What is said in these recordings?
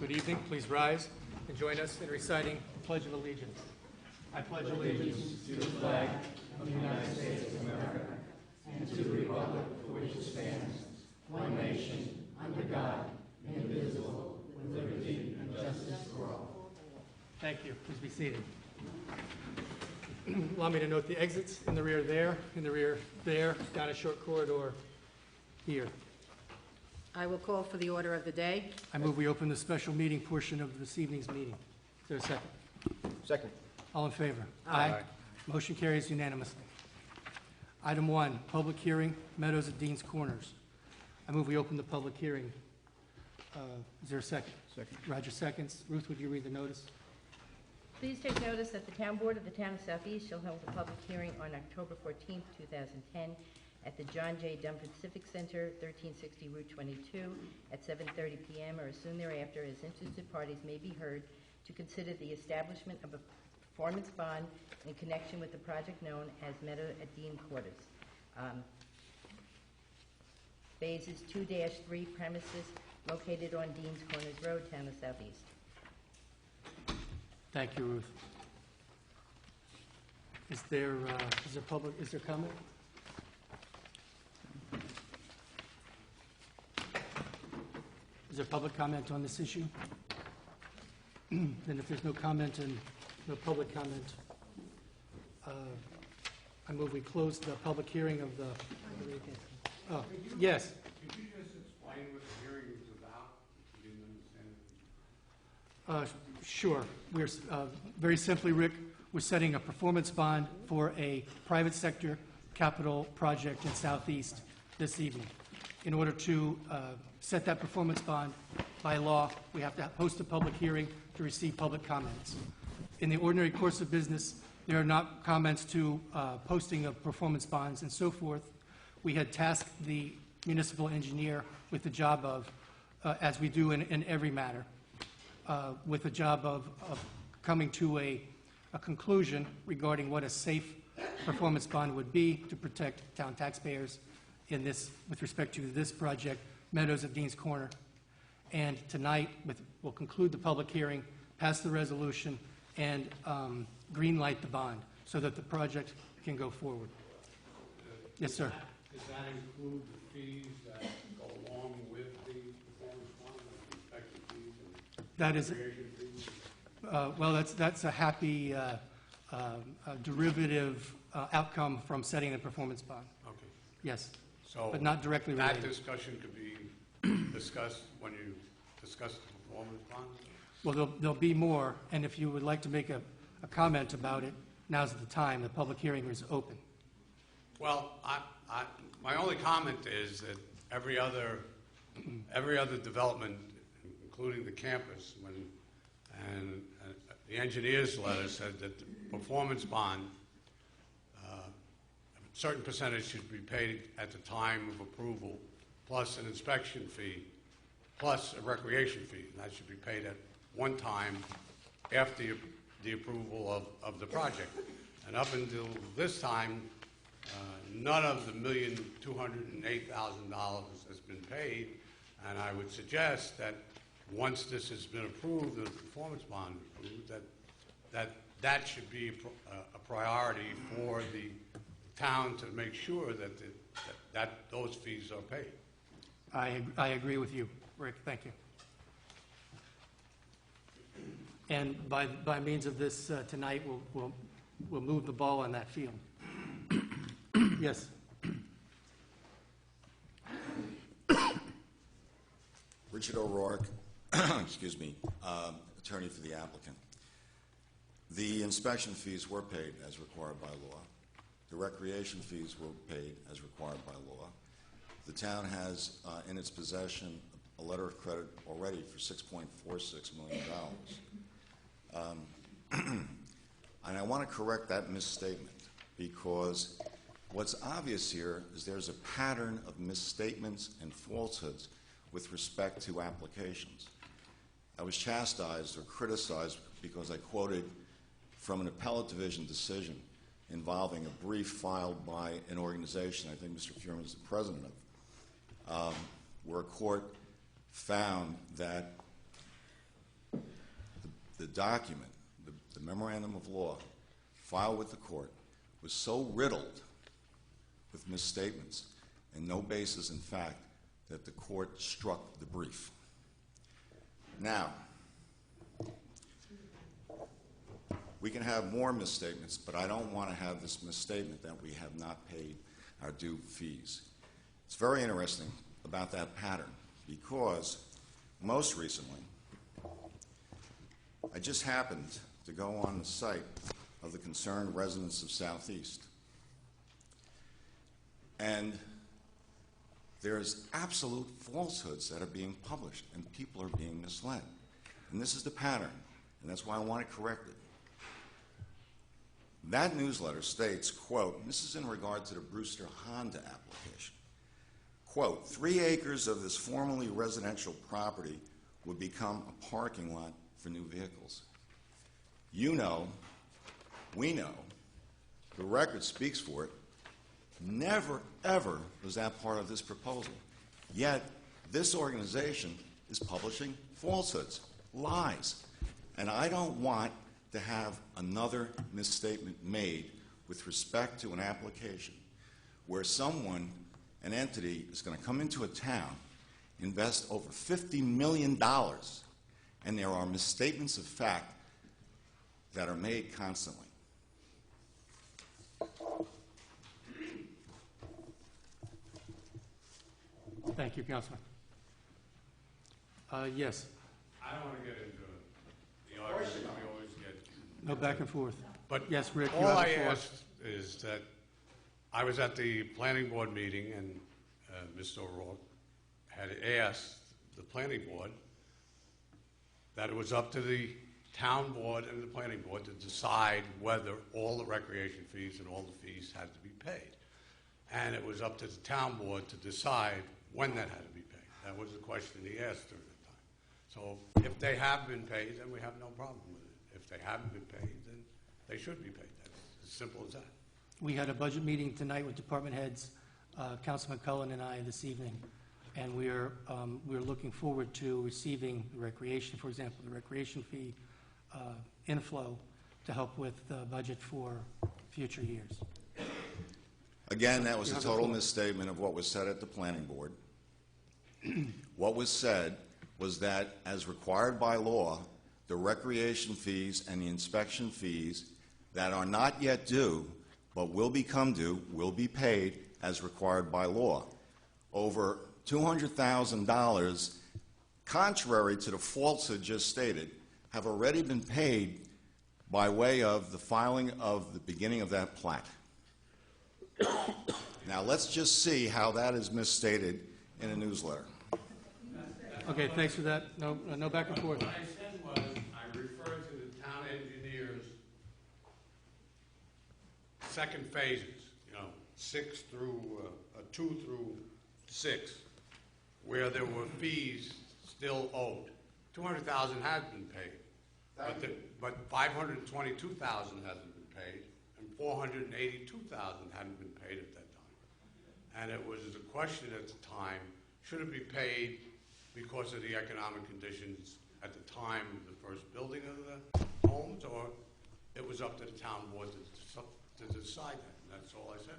Good evening. Please rise and join us in reciting the Pledge of Allegiance. I pledge allegiance to the flag of the United States of America and to the republic for which it stands, one nation, under God, indivisible, with liberty and justice for all. Thank you. Please be seated. Allow me to note the exits in the rear there, down a short corridor here. I will call for the order of the day. I move we open the special meeting portion of this evening's meeting. Is there a second? Second. All in favor? Aye. Motion carries unanimously. Item 1, public hearing, Meadows at Dean's Corners. I move we open the public hearing. Is there a second? Second. Roger seconds. Ruth, would you read the notice? Please take notice that the Town Board of the Town of Southeast shall hold a public hearing on October 14th, 2010 at the John J. Dunford Civic Center, 1360 Route 22, at 7:30 p.m. or as soon thereafter, as interested parties may be heard to consider the establishment of a performance bond in connection with the project known as Meadows at Dean Quarters. Phases 2-3 premises located on Dean's Corners Road, Town of Southeast. Thank you, Ruth. Is there comment? Is there public comment on this issue? Then if there's no comment and no public comment, I move we close the public hearing of the... Oh, yes. Could you just explain what the hearing is about? If you didn't understand it. Sure. We're, very simply, Rick, we're setting a performance bond for a private sector capital project in Southeast this evening. In order to set that performance bond, by law, we have to host a public hearing to receive public comments. In the ordinary course of business, there are not comments to posting of performance bonds and so forth. We had tasked the municipal engineer with the job of, as we do in every matter, with the job of coming to a conclusion regarding what a safe performance bond would be to protect town taxpayers in this, with respect to this project, Meadows at Dean's Corner. And tonight, we'll conclude the public hearing, pass the resolution, and green light the bond so that the project can go forward. Yes, sir. Does that include the fees that go along with the performance bond, like inspection fees and That is, recreation fees? well, that's a happy derivative outcome from setting the performance bond. Okay. Yes, So but not directly that related. discussion could be discussed when you discuss the performance bond? Well, there'll be more, and if you would like to make a comment about it, now's the time. The public hearing is open. Well, my only comment is that every other development, including the campus, and the engineer's letter said that the performance bond, a certain percentage should be paid at the time of approval, plus an inspection fee, plus a recreation fee. And that should be paid at one time after the approval of the project. And up until this time, none of the $1,208,000 has been paid, and I would suggest that once this has been approved and the performance bond approved, that should be a priority for the town to make sure that those fees are paid. I agree with you, Rick. Thank you. And by means of this tonight, we'll move the ball on that field. Yes. Richard O'Rourke, excuse me, attorney for the applicant. The inspection fees were paid as required by law. The recreation fees were paid as required by law. The town has in its possession a letter of credit already for $6.46 million. And I want to correct that misstatement, because what's obvious here is there's a pattern of misstatements and falsehoods with respect to applications. I was chastised or criticized because I quoted from an appellate division decision involving a brief filed by an organization I think Mr. Fuhrman is the president of, where a court found that the document, the memorandum of law filed with the court was so riddled with misstatements and no basis in fact that the court struck the brief. Now, we can have more misstatements, but I don't want to have this misstatement that we have not paid our due fees. It's very interesting about that pattern because most recently, I just happened to go on the site of the concerned residents of Southeast. And there's absolute falsehoods that are being published, and people are being misled. And this is the pattern, and that's why I want to correct it. That newsletter states, quote, and this is in regard to the Brewster Honda application, quote, 3 acres of this formerly residential property would become a parking lot for new vehicles. You know, we know, the record speaks for it, never, ever was that part of this proposal. Yet, this organization is publishing falsehoods, lies. And I don't want to have another misstatement made with respect to an application where someone, an entity, is going to come into a town, invest over $50 million, and there are misstatements of fact that are made constantly. Thank you, Councilman. Yes, I don't want to get into the argument we always get. no back and forth. But Yes, Rick, you all have I the floor. asked is that I was at the planning board meeting, and Mr. O'Rourke had asked the planning board that it was up to the town board and the planning board to decide whether all the recreation fees and all the fees had to be paid. And it was up to the town board to decide when that had to be paid. That was the question he asked during the time. So if they have been paid, then we have no problem with it. If they haven't been paid, then they should be paid. That's as simple as that. We had a budget meeting tonight with department heads, Councilman Cullen and I this evening, and we're looking forward to receiving the recreation, for example, the recreation fee inflow to help with the budget for future years. Again, that was You a have the total floor. misstatement of what was said at the planning board. What was said was that, as required by law, the recreation fees and the inspection fees that are not yet due, but will become due, will be paid as required by law. Over $200,000, contrary to the falsehood just stated, have already been paid by way of the filing of the beginning of that plat. Now, let's just see how that is misstated in a newsletter. Okay, thanks for that. No back and forth. What I said was, I referred to the town engineer's second phases, 2 through 6, where there were fees still owed. $200,000 has been paid, but $522,000 hasn't been paid, and $482,000 hadn't been paid at that time. And it was a question at the time: should it be paid because of the economic conditions at the time of the first building of the homes, or it was up to the town board to decide that? And that's all I said.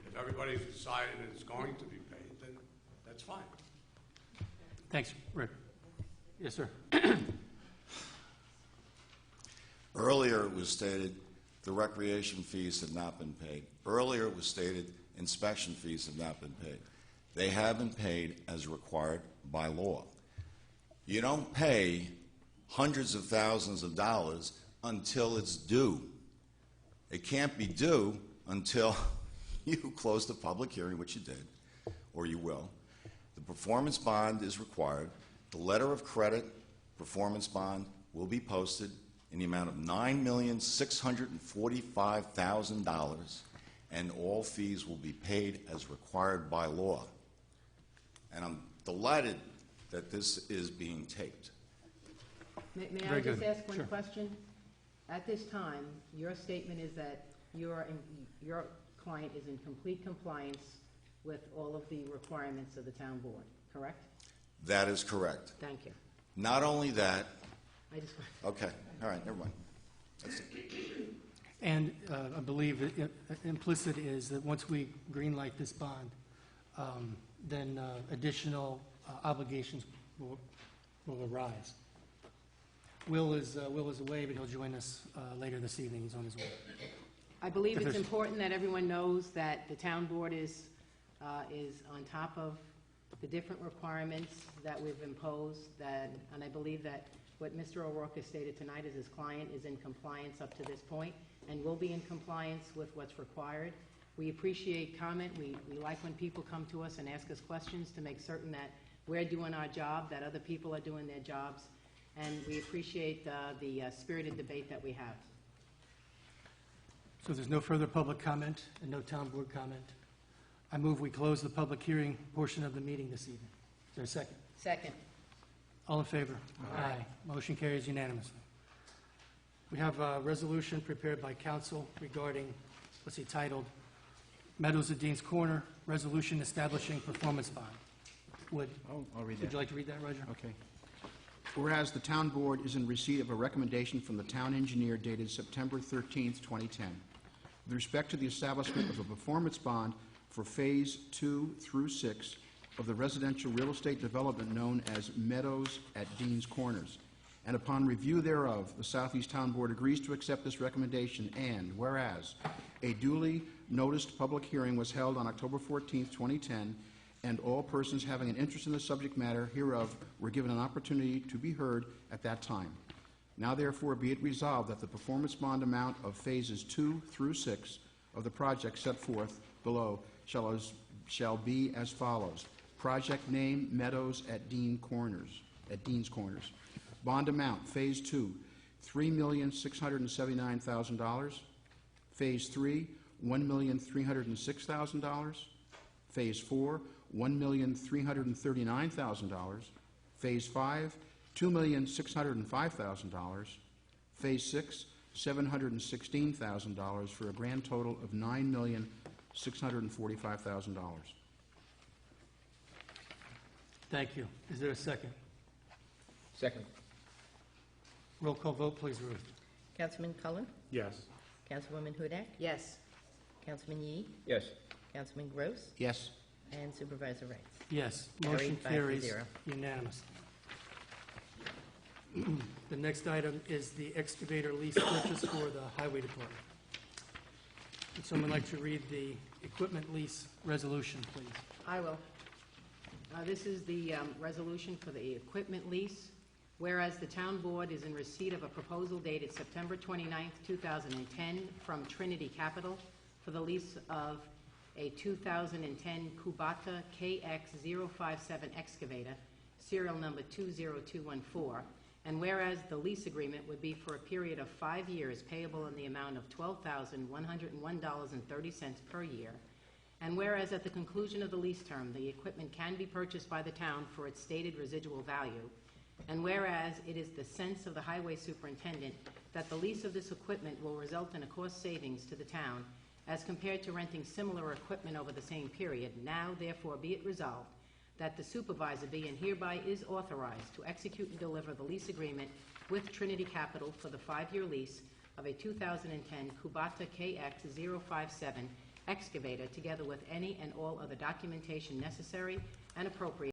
If everybody's decided it's going to be paid, then that's fine. Thanks, Rick. Yes, sir. Earlier it was stated the recreation fees have not been paid. Earlier it was stated inspection fees have not been paid. They have been paid as required by law. You don't pay hundreds of thousands of dollars until it's due. It can't be due until you close the public hearing, which you did, or you will. The performance bond is required. The letter of credit performance bond will be posted in the amount of $9,645,000, and all fees will be paid as required by law. And I'm delighted that this is being taped. May I Very just good. ask one Sure. question? At this time, your statement is that your client is in complete compliance with all of the requirements of the town board, correct? That is correct. Thank you. Not only that, I just, Okay, all right, never mind. That's it. And I believe implicit is that once we greenlight this bond, then additional obligations will arise. Will is away, but he'll join us later this evening. He's on his way. I believe If it's there's- important that everyone knows that the town board is on top of the different requirements that we've imposed, and I believe that what Mr. O'Rourke has stated tonight is his client is in compliance up to this point and will be in compliance with what's required. We appreciate comment. We like when people come to us and ask us questions to make certain that we're doing our job, that other people are doing their jobs, and we appreciate the spirited debate that we have. So there's no further public comment and no town board comment. I move we close the public hearing portion of the meeting this evening. Is there a second? second. All in favor? Aye. Motion carries unanimously. We have a resolution prepared by council regarding, titled Meadows at Dean's Corner, Resolution Establishing Performance Bond. I'll read Would that. you like to read that, Roger? Okay. Whereas the town board is in receipt of a recommendation from the town engineer dated September 13th, 2010, with respect to the establishment of a performance bond for Phase 2 through 6 of the residential real estate development known as Meadows at Dean's Corners. And upon review thereof, the Southeast Town Board agrees to accept this recommendation, and whereas a duly noticed public hearing was held on October 14th, 2010, and all persons having an interest in the subject matter hereof were given an opportunity to be heard at that time. Now therefore be it resolved that the performance bond amount of Phases 2 through 6 of the project set forth below shall be as follows. Project name, Meadows at Dean's Corners. Bond amount, Phase 2, $3,679,000. Phase 3, $1,306,000. Phase 4, $1,339,000. Phase 5, $2,605,000. Phase 6, $716,000 for a grand total of $9,645,000. Thank you. Is there a second? Second. Roll call vote, please, Ruth. Councilman Cullen? Yes. Councilwoman Hudak? Yes. Councilman Yee? Yes. Councilman Gross? Yes. And Supervisor Rice. Yes, Carried motion 5-0. carries unanimously. The next item is the excavator lease purchase for the Highway Department. Would someone like to read the equipment lease resolution, please? I will. This is the resolution for the equipment lease. Whereas the town board is in receipt of a proposal dated September 29th, 2010 from Trinity Capital for the lease of a 2010 Kubota KX057 excavator, serial number 20214. And whereas the lease agreement would be for a period of 5 years payable in the amount of $12,101.30 per year. And whereas at the conclusion of the lease term, the equipment can be purchased by the town for its stated residual value. And whereas it is the sense of the highway superintendent that the lease of this equipment will result in a cost savings to the town as compared to renting similar equipment over the same period, now therefore be it resolved that the supervisor be and hereby is authorized to execute and deliver the lease agreement with Trinity Capital for the 5-year lease of a 2010 Kubota KX057 excavator, together with any and all other documentation necessary and appropriate